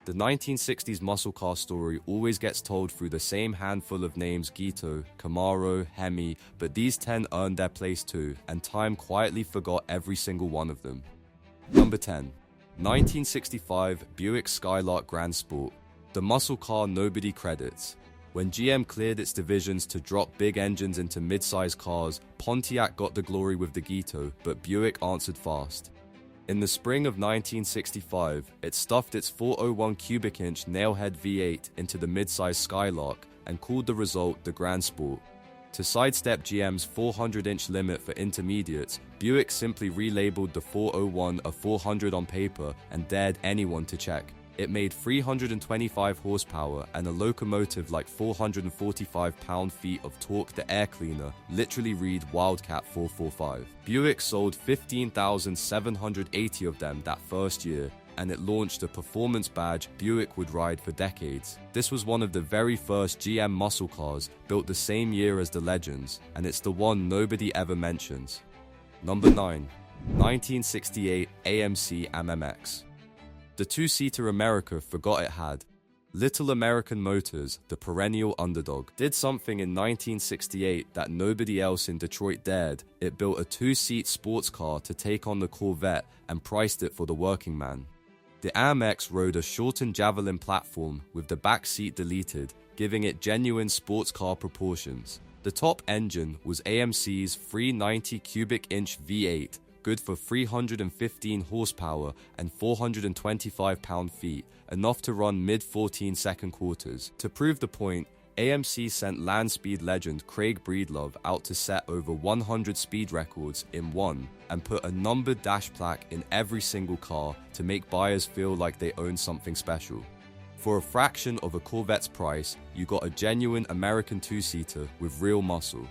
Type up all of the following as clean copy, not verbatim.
The 1960s muscle car story always gets told through the same handful of names: Gito, Camaro, Hemi, but these 10 earned their place too, and time quietly forgot every single one of them. Number 10. 1965 Buick Skylark Grand Sport. The muscle car nobody credits. When GM cleared its divisions to drop big engines into mid-size cars, Pontiac got the glory with the Gito, but Buick answered fast. In the spring of 1965, it stuffed its 401 cubic inch nailhead V8 into the mid-size Skylark and called the result the Grand Sport. To sidestep GM's 400-inch limit for intermediates, Buick simply relabeled the 401 a 400 on paper and dared anyone to check. It made 325 horsepower and a locomotive like 445 pound-feet of torque. The air cleaner literally read Wildcat 445. Buick sold 15,780 of them that first year, and it launched a performance badge Buick would ride for decades. This was one of the very first GM muscle cars, built the same year as the Legends, and it's the one nobody ever mentions. Number 9. 1968 AMC AMMX. The two-seater America forgot it had. Little American Motors, the perennial underdog, did something in 1968 that nobody else in Detroit dared. It built a two-seat sports car to take on the Corvette and priced it for the working man. The AMX rode a shortened Javelin platform with the back seat deleted, giving it genuine sports car proportions. The top engine was AMC's 390 cubic inch V8, good for 315 horsepower and 425 pound-feet, enough to run mid-14 second quarters. To prove the point, AMC sent land speed legend Craig Breedlove out to set over 100 speed records in one and put a numbered dash plaque in every single car to make buyers feel like they own something special. For a fraction of a Corvette's price, you got a genuine American two-seater with real muscle.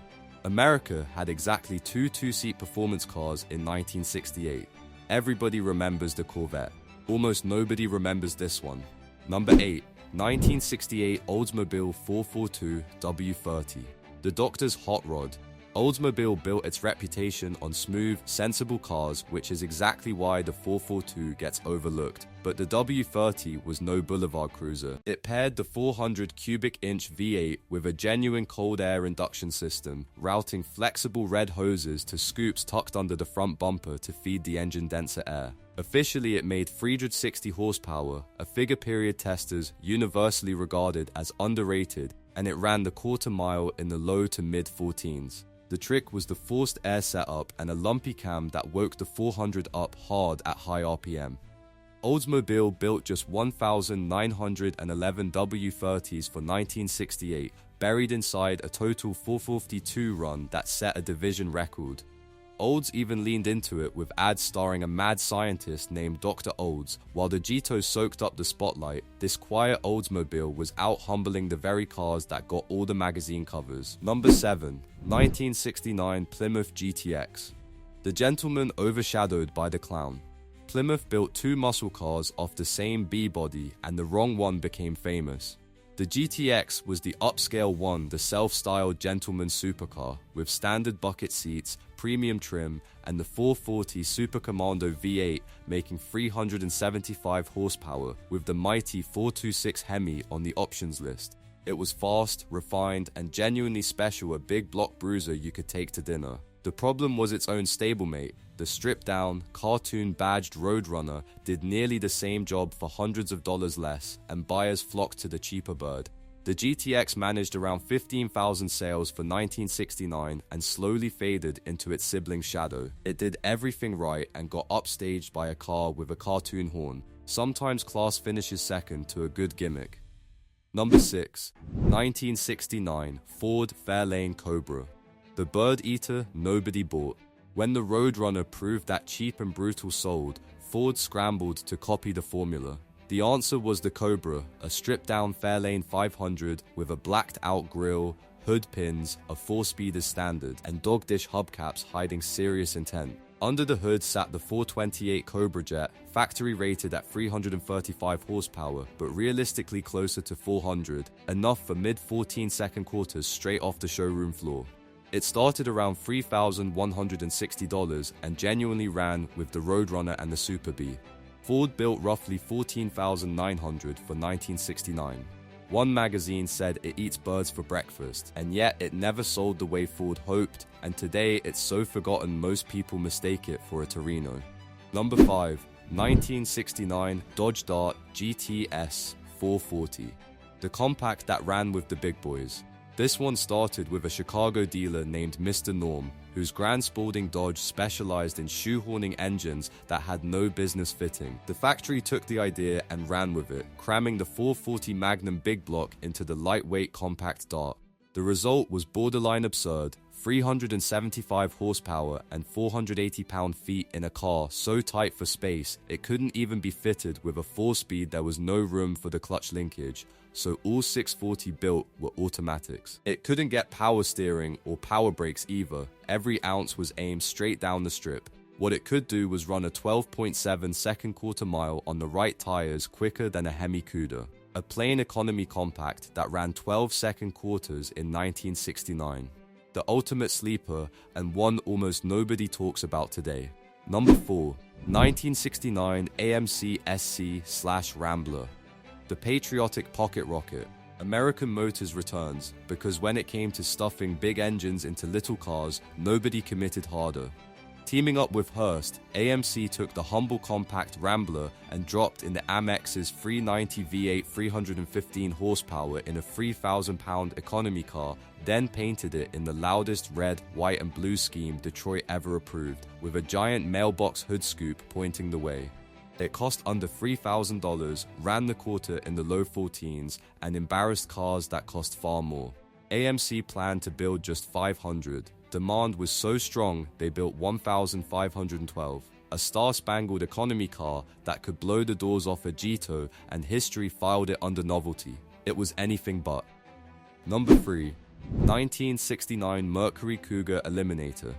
America had exactly two two-seat performance cars in 1968. Everybody remembers the Corvette. Almost nobody remembers this one. Number 8. 1968 Oldsmobile 442 W30. The Doctor's hot rod. Oldsmobile built its reputation on smooth, sensible cars, which is exactly why the 442 gets overlooked. But the W30 was no boulevard cruiser. It paired the 400 cubic inch V8 with a genuine cold air induction system, routing flexible red hoses to scoops tucked under the front bumper to feed the engine denser air. Officially, it made 360 horsepower, a figure period testers universally regarded as underrated, and it ran the quarter mile in the low to mid-14s. The trick was the forced air setup and a lumpy cam that woke the 400 up hard at high RPM. Oldsmobile built just 1,911 W30s for 1968, buried inside a total 452 run that set a division record. Olds even leaned into it with ads starring a mad scientist named Dr. Olds. While the Gito soaked up the spotlight, this quiet Oldsmobile was out humbling the very cars that got all the magazine covers. Number 7. 1969 Plymouth GTX. The gentleman overshadowed by the clown. Plymouth built two muscle cars off the same B-body, and the wrong one became famous. The GTX was the upscale one, the self-styled gentleman supercar, with standard bucket seats, premium trim, and the 440 Super Commando V8 making 375 horsepower, with the mighty 426 Hemi on the options list. It was fast, refined, and genuinely special, a big block bruiser you could take to dinner. The problem was its own stablemate. The stripped-down, cartoon-badged Roadrunner did nearly the same job for hundreds of dollars less, and buyers flocked to the cheaper bird. The GTX managed around 15,000 sales for 1969 and slowly faded into its sibling's shadow. It did everything right and got upstaged by a car with a cartoon horn. Sometimes class finishes second to a good gimmick. Number 6. 1969 Ford Fairlane Cobra. The bird eater nobody bought. When the Roadrunner proved that cheap and brutal sold, Ford scrambled to copy the formula. The answer was the Cobra, a stripped-down Fairlane 500 with a blacked-out grille, hood pins, a 4-speed as standard, and dog-dish hubcaps hiding serious intent. Under the hood sat the 428 Cobra Jet, factory rated at 335 horsepower, but realistically closer to 400, enough for mid-14 second quarters straight off the showroom floor. It started around $3,160 and genuinely ran with the Roadrunner and the Super Bee. Ford built roughly 14,900 for 1969. One magazine said it eats birds for breakfast, and yet it never sold the way Ford hoped, and today it's so forgotten most people mistake it for a Torino. Number 5. 1969 Dodge Dart GTS 440. The compact that ran with the big boys. This one started with a Chicago dealer named Mr. Norm, whose Grand Spalding Dodge specialized in shoehorning engines that had no business fitting. The factory took the idea and ran with it, cramming the 440 Magnum big block into the lightweight compact Dart. The result was borderline absurd: 375 horsepower and 480 pound-feet in a car so tight for space it couldn't even be fitted with a 4-speed. There was no room for the clutch linkage, so all 640 built were automatics. It couldn't get power steering or power brakes either. Every ounce was aimed straight down the strip. What it could do was run a 12.7 second quarter mile on the right tires quicker than a Hemi Cuda. A plain economy compact that ran 12 second quarters in 1969. The ultimate sleeper, and one almost nobody talks about today. Number 4. 1969 AMC SC/Rambler. The patriotic pocket rocket. American Motors returns, because when it came to stuffing big engines into little cars, nobody committed harder. Teaming up with Hearst, AMC took the humble compact Rambler and dropped in the Amex's 390 V8 315 horsepower in a 3,000-pound economy car, then painted it in the loudest red, white and blue scheme Detroit ever approved, with a giant mailbox hood scoop pointing the way. It cost under $3,000, ran the quarter in the low 14s, and embarrassed cars that cost far more. AMC planned to build just 500. Demand was so strong, they built 1,512. A star-spangled economy car that could blow the doors off a Gito, and history filed it under novelty. It was anything but. Number 3. 1969 Mercury Cougar Eliminator.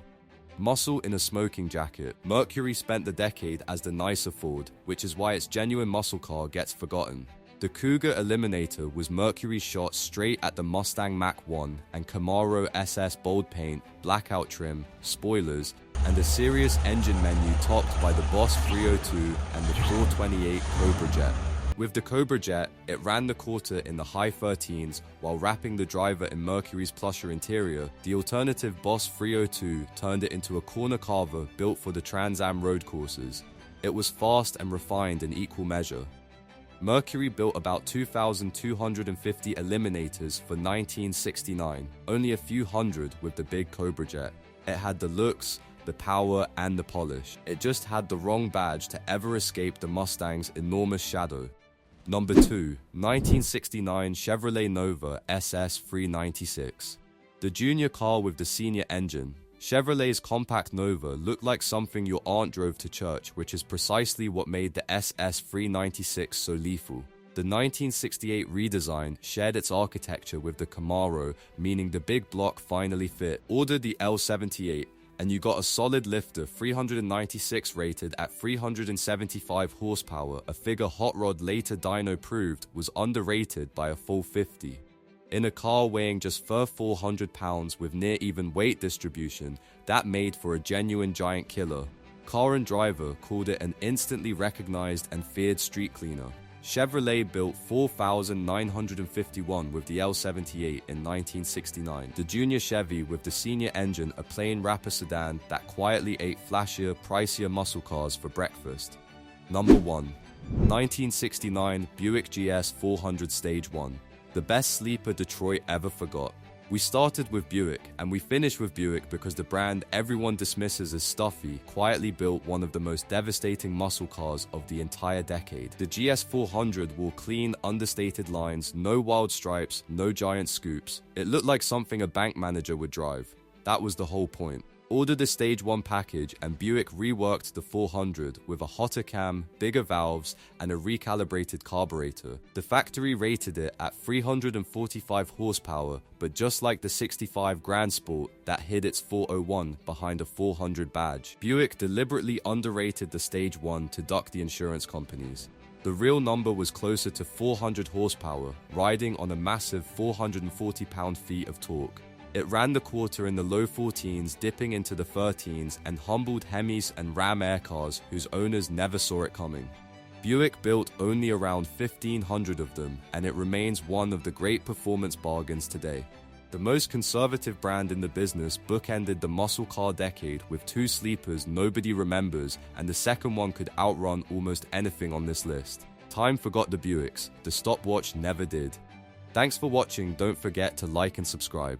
Muscle in a smoking jacket, Mercury spent the decade as the nicer Ford, which is why its genuine muscle car gets forgotten. The Cougar Eliminator was Mercury's shot straight at the Mustang Mach-1 and Camaro SS bold paint, blackout trim, spoilers, and a serious engine menu topped by the Boss 302 and the 428 Cobra Jet. With the Cobra Jet, it ran the quarter in the high 13s while wrapping the driver in Mercury's plusher interior. The alternative Boss 302 turned it into a corner carver built for the Trans Am road courses. It was fast and refined in equal measure. Mercury built about 2,250 Eliminators for 1969, only a few hundred with the big Cobra Jet. It had the looks, the power, and the polish. It just had the wrong badge to ever escape the Mustang's enormous shadow. Number 2. 1969 Chevrolet Nova SS 396. The junior car with the senior engine. Chevrolet's compact Nova looked like something your aunt drove to church, which is precisely what made the SS 396 so lethal. The 1968 redesign shared its architecture with the Camaro, meaning the big block finally fit. Order the L78, and you got a solid lifter, 396 rated at 375 horsepower, a figure Hot Rod later dyno proved was underrated by a full 50. In a car weighing just 400 pounds with near even weight distribution, that made for a genuine giant killer. Car and driver called it an instantly recognized and feared street cleaner. Chevrolet built 4,951 with the L78 in 1969. The junior Chevy with the senior engine, a plain rapper sedan that quietly ate flashier, pricier muscle cars for breakfast. Number 1. 1969 Buick GS 400 Stage 1. The best sleeper Detroit ever forgot. We started with Buick, and we finished with Buick because the brand everyone dismisses as stuffy quietly built one of the most devastating muscle cars of the entire decade. The GS 400 wore clean, understated lines, no wild stripes, no giant scoops. It looked like something a bank manager would drive. That was the whole point. Ordered the Stage 1 package, and Buick reworked the 400 with a hotter cam, bigger valves, and a recalibrated carburetor. The factory rated it at 345 horsepower, but just like the 65 Grand Sport, that hid its 401 behind a 400 badge. Buick deliberately underrated the Stage 1 to duck the insurance companies. The real number was closer to 400 horsepower, riding on a massive 440 pound-feet of torque. It ran the quarter in the low 14s, dipping into the 13s, and humbled Hemis and Ram air cars whose owners never saw it coming. Buick built only around 1,500 of them, and it remains one of the great performance bargains today. The most conservative brand in the business bookended the muscle car decade with two sleepers nobody remembers, and the second one could outrun almost anything on this list. Time forgot the Buicks, the stopwatch never did. Thanks for watching, don't forget to like and subscribe.